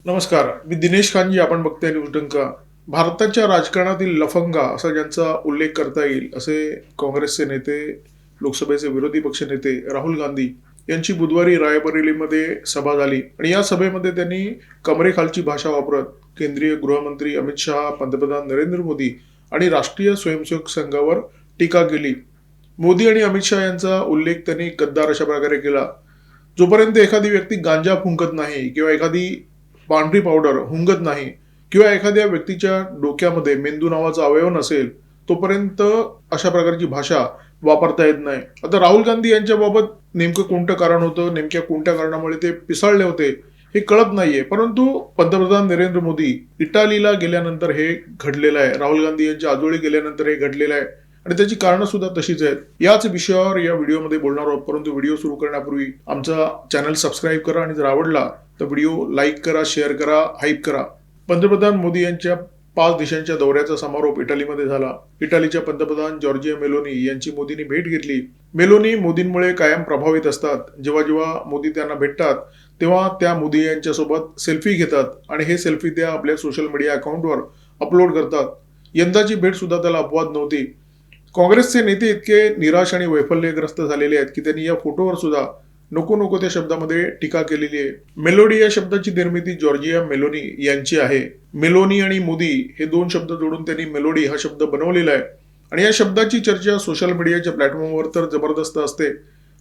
नमस्कार, मी दिनेश खानजी. आपण बघताय न्यूज डंका. भारताच्या राजकारणातील लफंगा असा ज्यांचा उल्लेख करता येईल असे काँग्रेसचे नेते, लोकसभेचे विरोधी पक्षनेते राहुल गांधी यांची बुधवारी रायबरेलीमध्ये सभा झाली आणि या सभेमध्ये त्यांनी कमरेखालची भाषा वापरत केंद्रीय गृहमंत्री अमित शहा, पंतप्रधान नरेंद्र मोदी आणि राष्ट्रीय स्वयंसेवक संघावर टीका केली. मोदी आणि अमित शहा यांचा उल्लेख त्यांनी गद्दार अशा प्रकारे केला. जोपर्यंत एखादी व्यक्ती गांजा फुंकत नाही किंवा एखादी पांढरी पावडर हुंगत नाही किंवा एखाद्या व्यक्तीच्या डोक्यामध्ये मेंदू नावाचा अवयव नसेल तोपर्यंत अशा प्रकारची भाषा वापरता येत नाही. आता राहुल गांधी यांच्या बाबत नेमकं कोणतं कारण होतं, नेमक्या कोणत्या कारणामुळे ते पिसाळले होते हे कळत नाहीये. परंतु पंतप्रधान नरेंद्र मोदी इटालीला गेल्यानंतर हे घडलेलं आहे. राहुल गांधी यांच्या आजोळी गेल्यानंतर हे घडलेलं आहे आणि त्याची कारणं सुद्धा तशीच आहेत. याच विषयावर या व्हिडिओमध्ये बोलणार आहोत. परंतु व्हिडिओ सुरू करण्यापूर्वी आमचा चॅनल सबस्क्राईब करा आणि जर आवडला तर व्हिडिओ लाईक करा, शेअर करा, हाईप करा. पंतप्रधान मोदी यांच्या 5 देशांच्या दौऱ्याचा समारोप इटालीमध्ये झाला. इटालीच्या पंतप्रधान जॉर्जिया मेलोनी यांची मोदींनी भेट घेतली. मेलोनी मोदींमुळे कायम प्रभावित असतात. जेव्हा जेव्हा मोदी त्यांना भेटतात तेव्हा त्या मोदी यांच्यासोबत सेल्फी घेतात आणि हे सेल्फी त्या आपल्या सोशल मीडिया अकाउंटवर अपलोड करतात. यंदाची भेट सुद्धा त्याला अपवाद नव्हती. काँग्रेसचे नेते इतके निराश आणि वैफल्यग्रस्त झालेले आहेत की त्यांनी या फोटोवर सुद्धा नको नको त्या शब्दामध्ये टीका केलेली आहे. मेलोडी या शब्दाची निर्मिती जॉर्जिया मेलोनी यांची आहे. मेलोनी आणि मोदी हे 2 शब्द जोडून त्यांनी मेलोडी हा शब्द बनवलेला आहे आणि या शब्दाची चर्चा सोशल मीडियाच्या प्लॅटफॉर्मवर तर जबरदस्त असते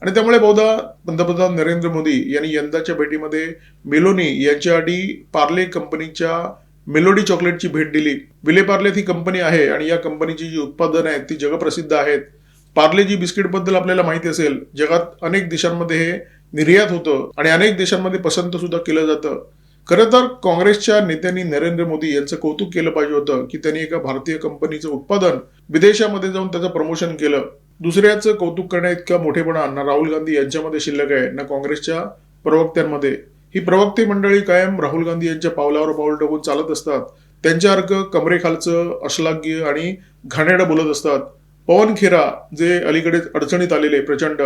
आणि त्यामुळे बहुधा पंतप्रधान नरेंद्र मोदी यांनी यंदाच्या भेटीमध्ये मेलोनी यांच्याआधी पार्ले कंपनीच्या मेलोडी चॉकलेटची भेट दिली. विले पार्लेत ही कंपनी आहे आणि या कंपनीची जी उत्पादनं आहेत ती जगप्रसिद्ध आहेत. पार्लेजी बिस्किट बद्दल आपल्याला माहिती असेल, जगात अनेक देशांमध्ये हे निर्यात होतं आणि अनेक देशांमध्ये पसंत सुद्धा केलं जातं. खरं तर काँग्रेसच्या नेत्यांनी नरेंद्र मोदी यांचं कौतुक केलं पाहिजे होतं की त्यांनी एका भारतीय कंपनीचं उत्पादन विदेशामध्ये जाऊन त्याचं प्रमोशन केलं. दुसऱ्याचं कौतुक करण्या इतका मोठेपणा ना राहुल गांधी यांच्यामध्ये शिल्लक आहे ना काँग्रेसच्या प्रवक्त्यांमध्ये. ही प्रवक्ते मंडळी कायम राहुल गांधी यांच्या पावलावर पाऊल टाकून चालत असतात. त्यांच्यासारखं कमरेखालचं अश्लाघ्य आणि घाणेरडं बोलत असतात. पवन खेरा जे अलीकडे अडचणीत आलेले प्रचंड,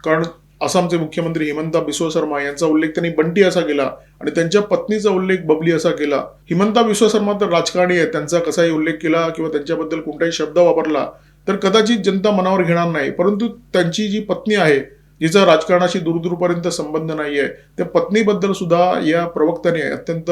कारण आसामचे मुख्यमंत्री हिमंता बिस्वा शर्मा यांचा उल्लेख त्यांनी बंटी असा केला आणि त्यांच्या पत्नीचा उल्लेख बबली असा केला. हिमंता बिस्वा शर्मा तर राजकारणी आहे, त्यांचा कसाही उल्लेख केला किंवा त्यांच्याबद्दल कोणताही शब्द वापरला तर कदाचित जनता मनावर घेणार नाही. परंतु त्यांची जी पत्नी आहे जिचा राजकारणाशी दूरदूरपर्यंत संबंध नाहीये, त्या पत्नीबद्दल सुद्धा या प्रवक्त्याने अत्यंत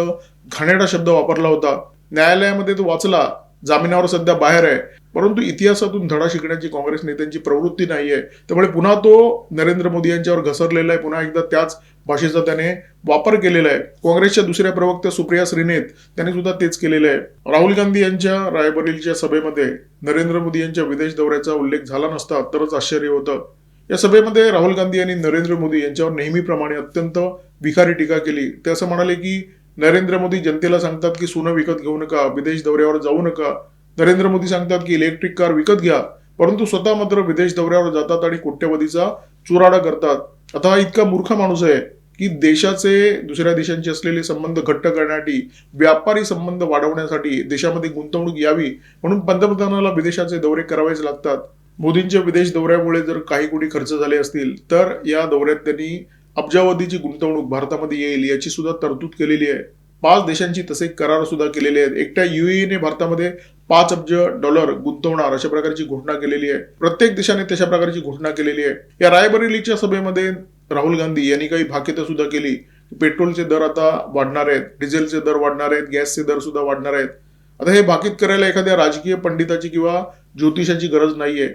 घाणेरडा शब्द वापरला होता. न्यायालयामध्ये तो वाचला, जामिनावर सध्या बाहेर आहे. परंतु इतिहासातून धडा शिकण्याची काँग्रेस नेत्यांची प्रवृत्ती नाहीये. त्यामुळे पुन्हा तो नरेंद्र मोदी यांच्यावर घसरलेला आहे. पुन्हा एकदा त्याच भाषेचा त्याने वापर केलेला आहे. काँग्रेसच्या दुसऱ्या प्रवक्त्या सुप्रिया श्रीनेत त्यांनी सुद्धा तेच केलेलं आहे. राहुल गांधी यांच्या रायबरेलीच्या सभेमध्ये नरेंद्र मोदी यांच्या विदेश दौऱ्याचा उल्लेख झाला नसता तरच आश्चर्य होतं. या सभेमध्ये राहुल गांधी यांनी नरेंद्र मोदी यांच्यावर नेहमीप्रमाणे अत्यंत विखारी टीका केली. ते असं म्हणाले की नरेंद्र मोदी जनतेला सांगतात की सोनं विकत घेऊ नका, विदेश दौऱ्यावर जाऊ नका. नरेंद्र मोदी सांगतात की इलेक्ट्रिक कार विकत घ्या, परंतु स्वतः मात्र विदेश दौऱ्यावर जातात आणि कोट्यवधीचा चुराडा करतात. आता हा इतका मूर्ख माणूस आहे की देशाचे दुसऱ्या देशांशी असलेले संबंध घट्ट करण्यासाठी, व्यापारी संबंध वाढवण्यासाठी, देशामध्ये गुंतवणूक यावी म्हणून पंतप्रधानाला विदेशाचे दौरे करावेच लागतात. मोदींच्या विदेश दौऱ्यामुळे जर काही कोटी खर्च झाले असतील तर या दौऱ्यात त्यांनी अब्जावधीची गुंतवणूक भारतामध्ये येईल याची सुद्धा तरतूद केलेली आहे. 5 देशांची तसे करार सुद्धा केलेले आहेत. एकट्या UAE भारतामध्ये $5 अब्ज गुंतवणार अशा प्रकारची घोषणा केलेली आहे. प्रत्येक देशाने तशा प्रकारची घोषणा केलेली आहे. या रायबरेलीच्या सभेमध्ये राहुल गांधी यांनी काही भाकितं सुद्धा केली. पेट्रोलचे दर आता वाढणार आहेत, डिझेलचे दर वाढणार आहेत, गॅसचे दर सुद्धा वाढणार आहेत. आता हे भाकीत करायला एखाद्या राजकीय पंडिताची किंवा ज्योतिषाची गरज नाहीये.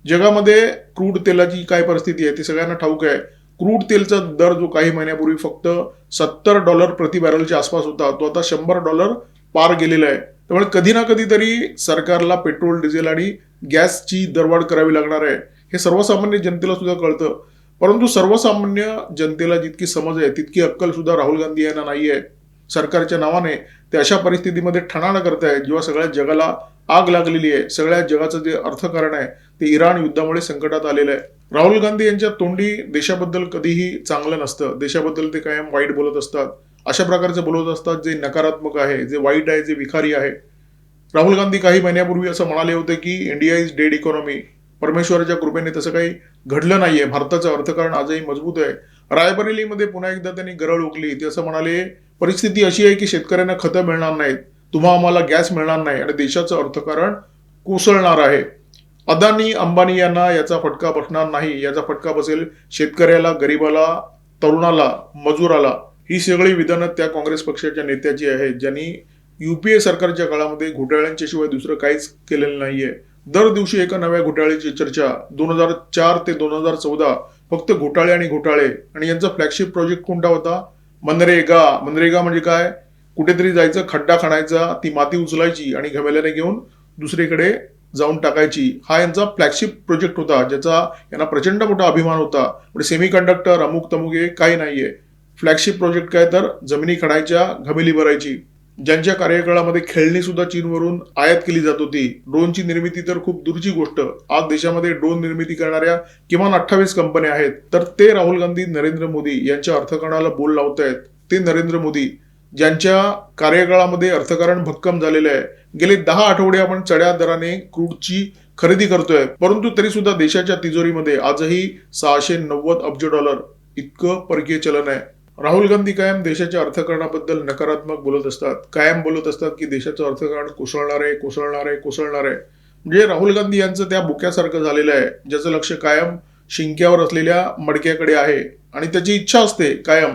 जगामध्ये क्रूड तेलाची काय परिस्थिती आहे ते सगळ्यांना ठाऊक आहे. क्रूड तेलचा दर जो काही महिन्यापूर्वी फक्त $70 प्रति बॅरलच्या आसपास होता, तो आता $100 पार गेलेला आहे. त्यामुळे कधी ना कधीतरी सरकारला पेट्रोल, डिझेल आणि गॅसची दरवाढ करावी लागणार आहे. हे सर्वसामान्य जनतेला सुद्धा कळतं. परंतु सर्वसामान्य जनतेला जितकी समज आहे तितकी अक्कल सुद्धा राहुल गांधी यांना नाहीये. सरकारच्या नावाने ते अशा परिस्थितीमध्ये ठणाणं करतायत जेव्हा सगळ्या जगाला आग लागलेली आहे. सगळ्या जगाचं जे अर्थकारण आहे ते इराण युद्धामुळे संकटात आलेलं आहे. राहुल गांधी यांच्या तोंडी देशाबद्दल कधीही चांगलं नसतं. देशाबद्दल ते कायम वाईट बोलत असतात. अशा प्रकारचे बोलत असतात जे नकारात्मक आहे, जे वाईट आहे, जे विखारी आहे. राहुल गांधी काही महिन्यापूर्वी असं म्हणाले होते की इंडिया इज डेड इकॉनॉमी. परमेश्वराच्या कृपेने तसं काही घडलं नाहीये. भारताचं अर्थकारण आजही मजबूत आहे. रायबरेलीमध्ये पुन्हा एकदा त्यांनी गरळ ओकली. ते असं म्हणाले परिस्थिती अशी आहे की शेतकऱ्यांना खतं मिळणार नाहीत, तुम्हा आम्हाला गॅस मिळणार नाही आणि देशाचं अर्थकारण कोसळणार आहे. अदानी अंबानी यांना याचा फटका बसणार नाही, याचा फटका बसेल शेतकऱ्याला, गरीबाला, तरुणाला, मजुराला. ही सगळी विधानं त्या काँग्रेस पक्षाच्या नेत्याची आहेत, ज्यांनी युपीए सरकारच्या काळामध्ये घोटाळ्यांच्या शिवाय दुसरं काहीच केलेलं नाहीये. दर दिवशी एका नव्या घोटाळ्याची चर्चा. 2004 ते 2014 फक्त घोटाळे आणि घोटाळे. आणि यांचा फ्लॅगशिप प्रोजेक्ट कोणता होता? मनरेगा. मनरेगा म्हणजे काय? कुठेतरी जायचं, खड्डा खणायचा, ती माती उचलायची आणि घमेल्याने घेऊन दुसरीकडे जाऊन टाकायची. हा यांचा फ्लॅगशिप प्रोजेक्ट होता, ज्याचा यांना प्रचंड मोठा अभिमान होता. म्हणजे सेमी कंडक्टर, अमुक तमुक हे काही नाहीये. फ्लॅगशिप प्रोजेक्ट काय तर जमिनी खणायच्या, घमेली भरायची. ज्यांच्या कार्यकाळामध्ये खेळणी सुद्धा चीनवरून आयात केली जात होती. ड्रोनची निर्मिती तर खूप दूरची गोष्ट. आज देशामध्ये ड्रोन निर्मिती करणाऱ्या किमान 28 कंपन्या आहेत. तर ते राहुल गांधी, नरेंद्र मोदी यांच्या अर्थकारणाला बोल लावतायत. ते नरेंद्र मोदी ज्यांच्या कार्यकाळामध्ये अर्थकारण भक्कम झालेलं आहे. गेले 10 आठवडे आपण चढ्या दराने क्रूडची खरेदी करतोय, परंतु तरी सुद्धा देशाच्या तिजोरीमध्ये आजही $690 अब्ज इतकं परकीय चलन आहे. राहुल गांधी कायम देशाच्या अर्थकारणाबद्दल नकारात्मक बोलत असतात. कायम बोलत असतात की देशाचं अर्थकारण कोसळणार आहे, कोसळणार आहे, कोसळणार आहे. म्हणजे राहुल गांधी यांचं त्या बुक्यासारखं झालेलं आहे, ज्याचं लक्ष कायम शिंक्यावर असलेल्या मडक्याकडे आहे. आणि त्याची इच्छा असते कायम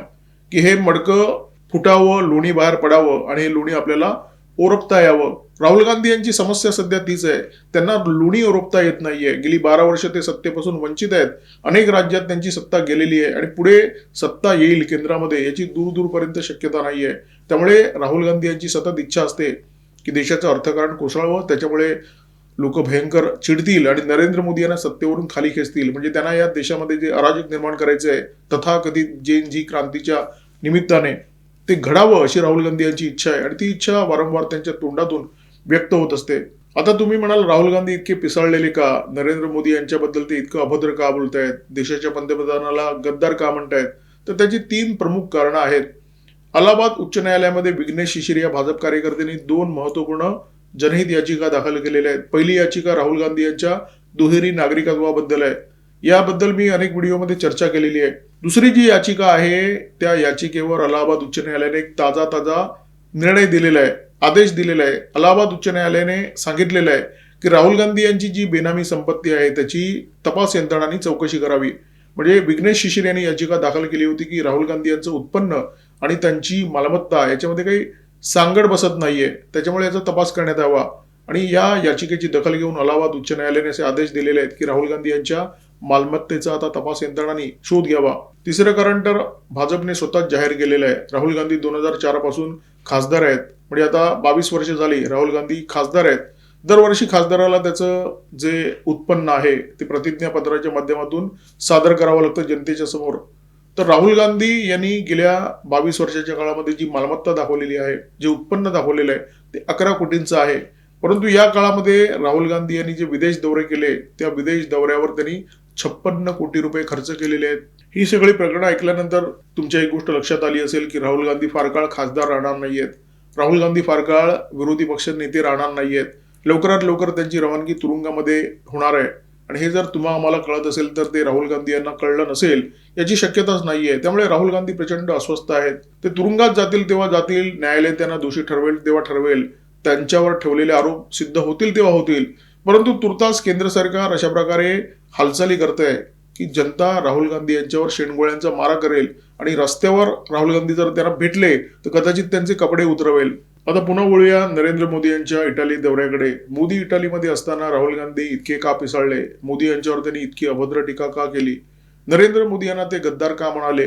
की हे मडकं फुटावं, लोणी बाहेर पडावं आणि हे लोणी आपल्याला ओरपता यावं. राहुल गांधी यांची समस्या सध्या तीच आहे. त्यांना लोणी ओरपता येत नाहीये. गेली 12 वर्ष ते सत्तेपासून वंचित आहेत. अनेक राज्यात त्यांची सत्ता गेलेली आहे आणि पुढे सत्ता येईल केंद्रामध्ये याची दूरपर्यंत शक्यता नाहीये. त्यामुळे राहुल गांधी यांची सतत इच्छा असते की देशाचं अर्थकारण कोसळावं. त्याच्यामुळे लोक भयंकर चिडतील आणि नरेंद्र मोदी यांना सत्तेवरून खाली खेचतील. म्हणजे त्यांना या देशामध्ये जे अराजक निर्माण करायचे आहे, तथाकथित जेन-झी क्रांतीच्या निमित्ताने ते घडावं अशी राहुल गांधी यांची इच्छा आहे. आणि ती इच्छा वारंवार त्यांच्या तोंडातून व्यक्त होत असते. आता तुम्ही म्हणाल राहुल गांधी इतके पिसाळलेले का? नरेंद्र मोदी यांच्याबद्दल ते इतकं अभद्र का बोलतायत? देशाच्या पंतप्रधानाला गद्दार का म्हणतायत? तर त्याची 3 प्रमुख कारणं आहेत. अलाहाबाद उच्च न्यायालयामध्ये विघ्नेश शिशिर या भाजप कार्यकर्त्यांनी 2 महत्वपूर्ण जनहित याचिका दाखल केलेल्या आहेत. पहिली याचिका राहुल गांधी यांच्या दुहेरी नागरिकत्वाबद्दल आहे. याबद्दल मी अनेक व्हिडिओमध्ये चर्चा केलेली आहे. दुसरी जी याचिका आहे, त्या याचिकेवर अलाहाबाद उच्च न्यायालयाने एक ताजा निर्णय दिलेला आहे, आदेश दिलेला आहे. अलाहाबाद उच्च न्यायालयाने सांगितलेलं आहे की राहुल गांधी यांची जी बेनामी संपत्ती आहे त्याची तपास यंत्रणांनी चौकशी करावी. म्हणजे विघ्नेश शिशिर यांनी याचिका दाखल केली होती की राहुल गांधी यांचं उत्पन्न आणि त्यांची मालमत्ता याच्यामध्ये काही सांगड बसत नाहीये, त्याच्यामुळे याचा तपास करण्यात यावा. आणि या याचिकेची दखल घेऊन अलाहाबाद उच्च न्यायालयाने असे आदेश दिलेले आहेत की राहुल गांधी यांच्या मालमत्तेचा आता तपास यंत्रणांनी शोध घ्यावा. तिसरं कारण तर भाजपने स्वतःच जाहीर केलेलं आहे. राहुल गांधी 2004 पासून खासदार आहेत. म्हणजे आता 22 वर्ष झाली राहुल गांधी खासदार आहेत. दरवर्षी खासदाराला त्याचं जे उत्पन्न आहे ते प्रतिज्ञापत्राच्या माध्यमातून सादर करावं लागतं जनतेच्या समोर. तर राहुल गांधी यांनी गेल्या 22 वर्षाच्या काळामध्ये जी मालमत्ता दाखवलेली आहे, जे उत्पन्न दाखवलेलं आहे ते 11 कोटींचं आहे. परंतु या काळामध्ये राहुल गांधी यांनी जे विदेश दौरे केले, त्या विदेश दौऱ्यावर त्यांनी 56 कोटी रुपये खर्च केलेले आहेत. ही सगळी प्रकरणं ऐकल्यानंतर तुमच्या एक गोष्ट लक्षात आली असेल की राहुल गांधी फार काळ खासदार राहणार नाहीयेत. राहुल गांधी फार काळ विरोधी पक्ष नेते राहणार नाहीयेत. लवकरात लवकर त्यांची रवानगी तुरुंगामध्ये होणार आहे. आणि हे जर तुम्हा आम्हाला कळत असेल तर ते राहुल गांधी यांना कळलं नसेल याची शक्यताच नाहीये. त्यामुळे राहुल गांधी प्रचंड अस्वस्थ आहेत. ते तुरुंगात जातील तेव्हा जातील, न्यायालय त्यांना दोषी ठरवेल तेव्हा ठरवेल, त्यांच्यावर ठेवलेले आरोप सिद्ध होतील तेव्हा होतील. परंतु तुर्तास केंद्र सरकार अशा प्रकारे हालचाली करतंय की जनता राहुल गांधी यांच्यावर शेणगोळ्यांचा मारा करेल आणि रस्त्यावर राहुल गांधी जर त्यांना भेटले तर कदाचित त्यांचे कपडे उतरवेल. आता पुन्हा वळूया नरेंद्र मोदी यांच्या इटाली दौऱ्याकडे. मोदी इटालीमध्ये असताना राहुल गांधी इतके का पिसाळले? मोदी यांच्यावर त्यांनी इतकी अभद्र टीका का केली? नरेंद्र मोदी यांना ते गद्दार का म्हणाले?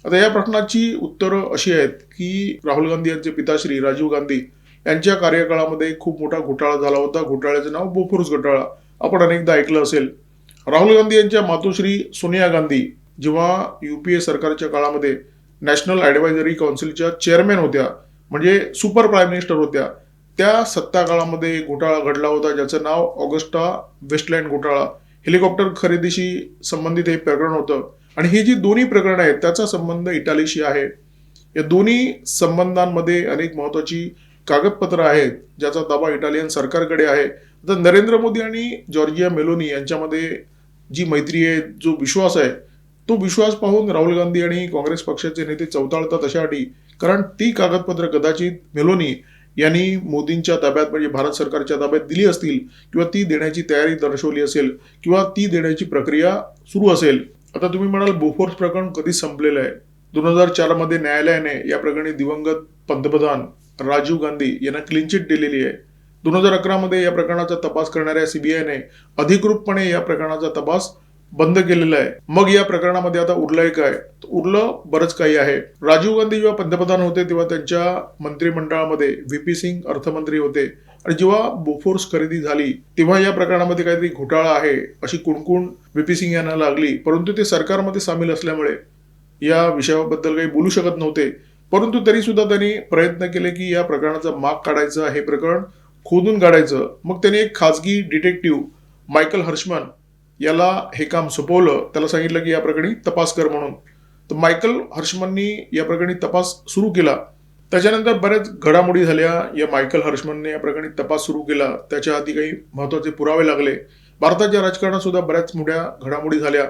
आता या प्रश्नाची उत्तरं अशी आहेत की राहुल गांधी यांचे पिताश्री राजीव गांधी यांच्या कार्यकाळामध्ये खूप मोठा घोटाळा झाला होता. घोटाळ्याचं नाव बोफोर्स घोटाळा. आपण अनेकदा ऐकलं असेल. राहुल गांधी यांच्या मातोश्री सोनिया गांधी जेव्हा युपीए सरकारच्या काळामध्ये नॅशनल ॲडवायझरी काउन्सिलच्या चेअरमॅन होत्या, म्हणजे सुपर प्राईम मिनिस्टर होत्या, त्या सत्ता काळामध्ये घोटाळा घडला होता ज्याचं नाव ऑगस्टा वेस्टलँड घोटाळा. हेलिकॉप्टर खरेदीशी संबंधित हे प्रकरण होतं. आणि ही जी दोन्ही प्रकरणं आहेत त्याचा संबंध इटालीशी आहे. या दोन्ही संबंधांमध्ये अनेक महत्वाची कागदपत्र आहेत ज्याचा दावा इटालियन सरकारकडे आहे. तर नरेंद्र मोदी आणि जॉर्जिया मेलोनी यांच्यामध्ये जी मैत्री आहे, जो विश्वास आहे, तो विश्वास पाहून राहुल गांधी आणि काँग्रेस पक्षाचे नेते चवताळतात अशासाठी कारण ती कागदपत्र कदाचित मेलोनी यांनी मोदींच्या ताब्यात म्हणजे भारत सरकारच्या ताब्यात दिली असतील किंवा ती देण्याची तयारी दर्शवली असेल किंवा ती देण्याची प्रक्रिया सुरू असेल. आता तुम्ही म्हणाल बोफोर्स प्रकरण कधी संपलेलं आहे. 2004 मध्ये न्यायालयाने या प्रकरणी दिवंगत पंतप्रधान राजीव गांधी यांना क्लीन चिट दिलेली आहे. 2011 मध्ये या प्रकरणाचा तपास करणाऱ्या सीबीआयने अधिकृतपणे या प्रकरणाचा तपास बंद केलेला आहे. मग या प्रकरणामध्ये आता उरलंय काय? उरलं बरंच काही आहे. राजीव गांधी जेव्हा पंतप्रधान होते तेव्हा त्यांच्या मंत्रिमंडळामध्ये व्ही.पी. सिंग अर्थमंत्री होते आणि जेव्हा बोफोर्स खरेदी झाली तेव्हा या प्रकरणामध्ये काहीतरी घोटाळा आहे अशी कुणकुण व्ही.पी. सिंग यांना लागली. परंतु ते सरकारमध्ये सामील असल्यामुळे या विषयाबद्दल काही बोलू शकत नव्हते. परंतु तरी सुद्धा त्यांनी प्रयत्न केले की या प्रकरणाचा माग काढायचा, हे प्रकरण खोदून काढायचं. मग त्यांनी एक खासगी डिटेक्टिव्ह मायकल हर्षमन याला हे काम सोपवलं. त्याला सांगितलं की या प्रकरणी तपास कर म्हणून. तर मायकल हर्षमननी या प्रकरणी तपास सुरू केला. त्याच्यानंतर बऱ्याच घडामोडी झाल्या. या मायकल हर्षमनने या प्रकरणी तपास सुरू केला. त्याच्या हाती काही महत्वाचे पुरावे लागले. भारताच्या राजकारणात सुद्धा बऱ्याच मोठ्या घडामोडी झाल्या.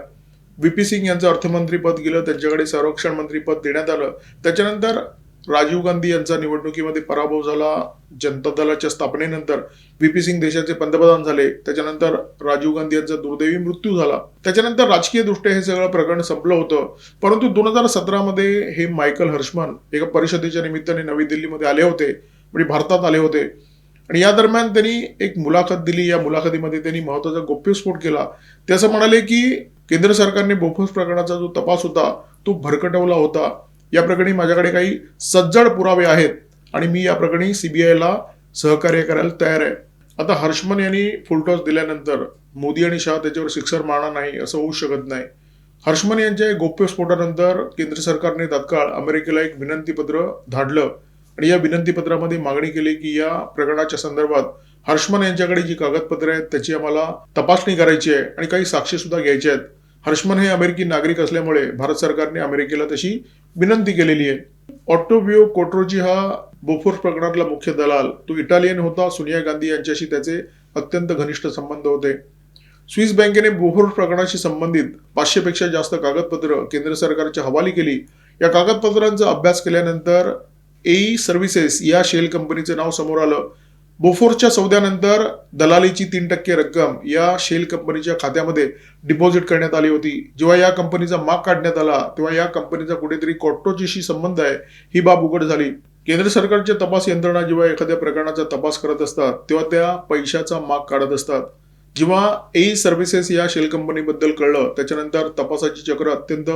व्ही.पी. सिंग यांचं अर्थमंत्रीपद गेलं, त्यांच्याकडे संरक्षण मंत्रीपद देण्यात आलं. त्याच्यानंतर राजीव गांधी यांचा निवडणुकीमध्ये पराभव झाला. जनता दलाच्या स्थापनेनंतर व्ही.पी. सिंग देशाचे पंतप्रधान झाले. त्याच्यानंतर राजीव गांधी यांचा दुर्दैवी मृत्यू झाला. त्याच्यानंतर राजकीय दृष्ट्या हे सगळं प्रकरण संपलं होतं. परंतु 2017 मध्ये हे मायकल हर्षमन एका परिषदेच्या निमित्ताने नवी दिल्लीमध्ये आले होते, म्हणजे भारतात आले होते. आणि या दरम्यान त्यांनी एक मुलाखत दिली. या मुलाखतीमध्ये त्यांनी महत्वाचा गौप्यस्फोट केला. ते असं म्हणाले की केंद्र सरकारने बोफोर्स प्रकरणाचा जो तपास होता तो भरकटवला होता. या प्रकरणी माझ्याकडे काही सज्जड पुरावे आहेत आणि मी या प्रकरणी सीबीआयला सहकार्य करायला तयार आहे. आता हर्षमन यांनी फुलटॉस दिल्यानंतर मोदी आणि शहा त्याच्यावर शिक्सर मारणार नाही असं होऊ शकत नाही. हर्षमन यांच्या गौप्यस्फोटानंतर केंद्र सरकारने तात्काळ अमेरिकेला एक विनंतीपत्र धाडलं आणि या विनंतीपत्रामध्ये मागणी केली की या प्रकरणाच्या संदर्भात हर्षमन यांच्याकडे जी कागदपत्रे आहेत त्याची आम्हाला तपासणी करायची आहे आणि काही साक्षी सुद्धा घ्यायच्या आहेत. हर्षमन हे अमेरिकी नागरिक असल्यामुळे भारत सरकारने अमेरिकेला तशी विनंती केलेली आहे. ऑट्टोविओ कोट्रोची हा बोफोर्स प्रकरणातला मुख्य दलाल. तो इटालियन होता. सोनिया गांधी यांच्याशी त्याचे अत्यंत घनिष्ठ संबंध होते. स्विस बँकेने बोफोर्स प्रकरणाशी संबंधित 500 पेक्षा जास्त कागदपत्र केंद्र सरकारच्या हवाली केली. या कागदपत्रांचा अभ्यास केल्यानंतर एई सर्व्हिसेस या शेल कंपनीचं नाव समोर आलं. बोफोर्सच्या सौद्यानंतर दलालीची 3% रक्कम या शेल कंपनीच्या खात्यामध्ये डिपॉझिट करण्यात आली होती. जेव्हा या कंपनीचा माग काढण्यात आला तेव्हा या कंपनीचा कुठेतरी कोट्रोचीशी संबंध आहे ही बाब उघड झाली. केंद्र सरकारच्या तपास यंत्रणा जेव्हा एखाद्या प्रकरणाचा तपास करत असतात तेव्हा त्या पैशाचा माग काढत असतात. जेव्हा एई सर्व्हिसेस या शेल कंपनीबद्दल कळलं त्याच्यानंतर तपासाची चक्र अत्यंत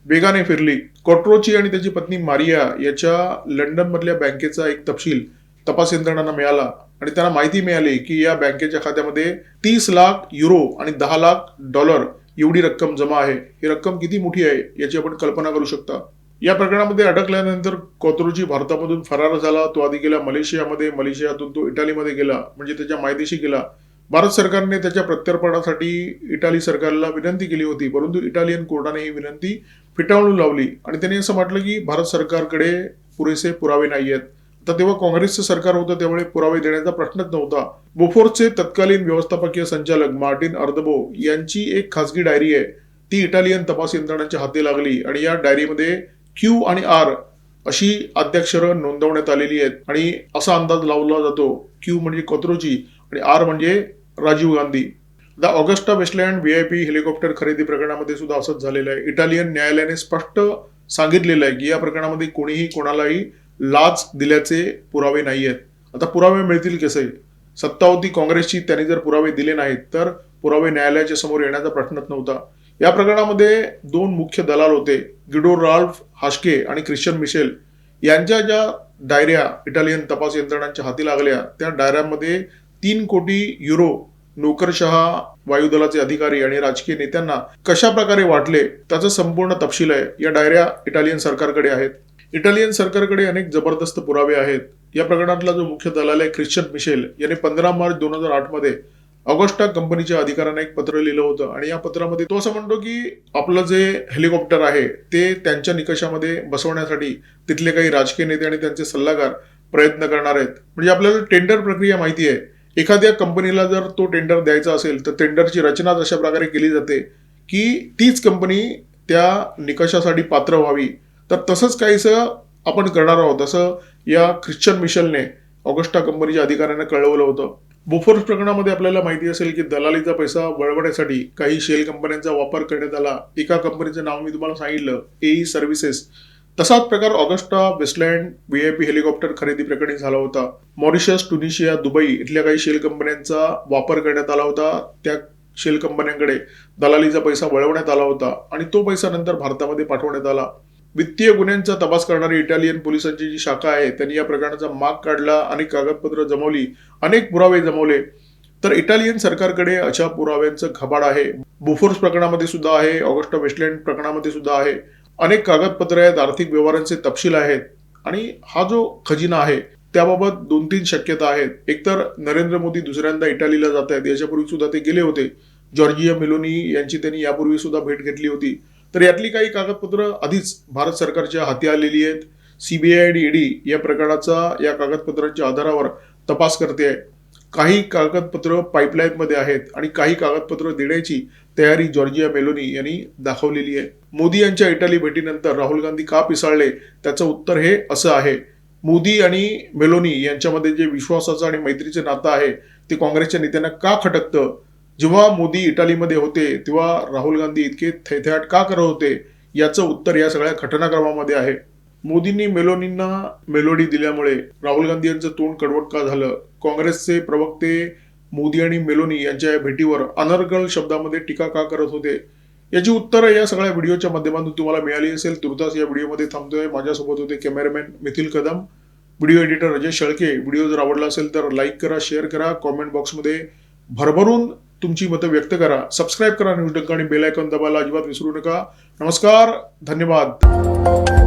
वेगाने फिरली. कोट्रोची आणि त्याची पत्नी मारिया याच्या लंडन मधल्या बँकेचा एक तपशील तपास यंत्रणांना मिळाला आणि त्यांना माहिती मिळाली की या बँकेच्या खात्यामध्ये 30 लाख युरो आणि 10 लाख डॉलर एवढी रक्कम जमा आहे. ही रक्कम किती मोठी आहे याची आपण कल्पना करू शकता. या प्रकरणामध्ये अडकल्यानंतर कोत्रोची भारतामधून फरार झाला. तो आधी गेला मलेशियामध्ये, मलेशियातून तो इटालीमध्ये गेला, म्हणजे त्याच्या मायदेशी गेला. भारत सरकारने त्याच्या प्रत्यर्पणासाठी इटाली सरकारला विनंती केली होती, परंतु इटालियन कोर्टाने ही विनंती फेटाळून लावली आणि त्यांनी असं म्हटलं की भारत सरकारकडे पुरेसे पुरावे नाहीयेत. तर तेव्हा काँग्रेसचं सरकार होतं त्यामुळे पुरावे देण्याचा प्रश्नच नव्हता. बोफोर्सचे तत्कालीन व्यवस्थापकीय संचालक मार्टिन अर्दबो यांची एक खासगी डायरी आहे. ती इटालियन तपास यंत्रणांच्या हाती लागली आणि या डायरीमध्ये Q आणि R अशी आद्याक्षरं नोंदवण्यात आलेली आहेत आणि असा अंदाज लावला जातो Q म्हणजे कोत्रोची आणि R म्हणजे Rajiv Gandhi. The Augusta Westland VIP helicopter खरेदी प्रकरणामध्ये सुद्धा असंच झालेलं आहे. इटालियन न्यायालयाने स्पष्ट सांगितलेलं आहे की या प्रकरणामध्ये कोणीही कोणालाही लाच दिल्याचे पुरावे नाहीयेत. आता पुरावे मिळतील कसे? सत्ता होती काँग्रेसची, त्यांनी जर पुरावे दिले नाहीत तर पुरावे न्यायालयाच्या समोर येण्याचा प्रश्नच नव्हता. या प्रकरणामध्ये 2 मुख्य दलाल होते, गिडो राल्फ हास्के आणि ख्रिश्चन मिशेल. यांच्या ज्या डायऱ्या इटालियन तपास यंत्रणांच्या हाती लागल्या त्या डायऱ्यांमध्ये 3 कोटी युरो नोकरशहा वायुदलाचे अधिकारी आणि राजकीय नेत्यांना कशा प्रकारे वाटले त्याचा संपूर्ण तपशील आहे. या डायऱ्या इटालियन सरकारकडे आहेत. इटालियन सरकारकडे अनेक जबरदस्त पुरावे आहेत. या प्रकरणातला जो मुख्य दलाल आहे ख्रिश्चन मिशेल याने 15 मार्च 2008 मध्ये ऑगस्टा कंपनीच्या अधिकाऱ्यांना एक पत्र लिहिलं होतं आणि या पत्रामध्ये तो असं म्हणतो की आपलं जे हेलिकॉप्टर आहे ते त्यांच्या निकषामध्ये बसवण्यासाठी तिथले काही राजकीय नेते आणि त्यांचे सल्लागार प्रयत्न करणार आहेत. म्हणजे आपल्याला टेंडर प्रक्रिया माहिती आहे. एखाद्या कंपनीला जर तो टेंडर द्यायचा असेल तर टेंडरची रचना अशा प्रकारे केली जाते की तीच कंपनी त्या निकषासाठी पात्र व्हावी. तर तसंच काहीसं आपण करणार आहोत असं या ख्रिश्चन मिशेलने ऑगस्टा कंपनीच्या अधिकाऱ्यांना कळवलं होतं. बोफोर्स प्रकरणामध्ये आपल्याला माहिती असेल की दलालीचा पैसा वळवण्यासाठी काही शेल कंपन्यांचा वापर करण्यात आला. एका कंपनीचं नाव मी तुम्हाला सांगितलं, एई सर्व्हिसेस. तसाच प्रकार ऑगस्टा वेस्टलँड व्हीआयपी हेलिकॉप्टर खरेदी प्रकरणी झाला होता. मॉरिशस, ट्युनिशिया, दुबई इथल्या काही शेल कंपन्यांचा वापर करण्यात आला होता. त्या शेल कंपन्यांकडे दलालीचा पैसा वळवण्यात आला होता आणि तो पैसा नंतर भारतामध्ये पाठवण्यात आला. वित्तीय गुन्ह्यांचा तपास करणारी इटालियन पोलिसांची जी शाखा आहे त्यांनी या प्रकरणाचा माग काढला, अनेक कागदपत्र जमवली, अनेक पुरावे जमवले. तर इटालियन सरकारकडे अशा पुराव्यांचं घबाड आहे. बोफोर्स प्रकरणामध्ये सुद्धा आहे, ऑगस्टा वेस्टलँड प्रकरणामध्ये सुद्धा आहे. अनेक कागदपत्र आहेत, आर्थिक व्यवहारांचे तपशील आहेत आणि हा जो खजिना आहे त्याबाबत 2-3 शक्यता आहेत. एकतर नरेंद्र मोदी दुसऱ्यांदा इटालीला जात आहेत. याच्यापूर्वी सुद्धा ते गेले होते. जॉर्जिया मेलोनी यांची त्यांनी यापूर्वी सुद्धा भेट घेतली होती. तर यातली काही कागदपत्र आधीच भारत सरकारच्या हाती आलेली आहेत. सीबीआय आणि ईडी या प्रकरणाचा या कागदपत्रांच्या आधारावर तपास करते आहे. काही कागदपत्र पाईपलाईनमध्ये आहेत आणि काही कागदपत्र देण्याची तयारी जॉर्जिया मेलोनी यांनी दाखवलेली आहे. मोदी यांच्या इटाली भेटीनंतर राहुल गांधी का पिसाळले त्याचं उत्तर हे असं आहे. मोदी आणि मेलोनी यांच्यामध्ये जे विश्वासाचं आणि मैत्रीचं नातं आहे ते काँग्रेसच्या नेत्यांना का खटकतं? जेव्हा मोदी इटालीमध्ये होते तेव्हा राहुल गांधी इतके थैथयाट का करत होते याचं उत्तर या सगळ्या घटनाक्रमामध्ये आहे. मोदींनी मेलोनींना मेलोडी दिल्यामुळे राहुल गांधी यांचं तोंड कडवट का झालं? काँग्रेसचे प्रवक्ते मोदी आणि मेलोनी यांच्या या भेटीवर अनर्गळ शब्दामध्ये टीका का करत होते? याची उत्तरं या सगळ्या व्हिडिओच्या माध्यमातून तुम्हाला मिळाली असेल. तुर्तास या व्हिडिओमध्ये थांबतोय. माझ्यासोबत होते cameraman methyl Kadam, video editor Ajay Shelke. Video जर आवडला असेल तर लाईक करा, शेअर करा, कॉमेंट बॉक्समध्ये भरभरून तुमची मतं व्यक्त करा. सबस्क्राईब करा न्यूज डंका आणि बेल आयकॉन दाबायला अजिबात विसरू नका. नमस्कार, धन्यवाद.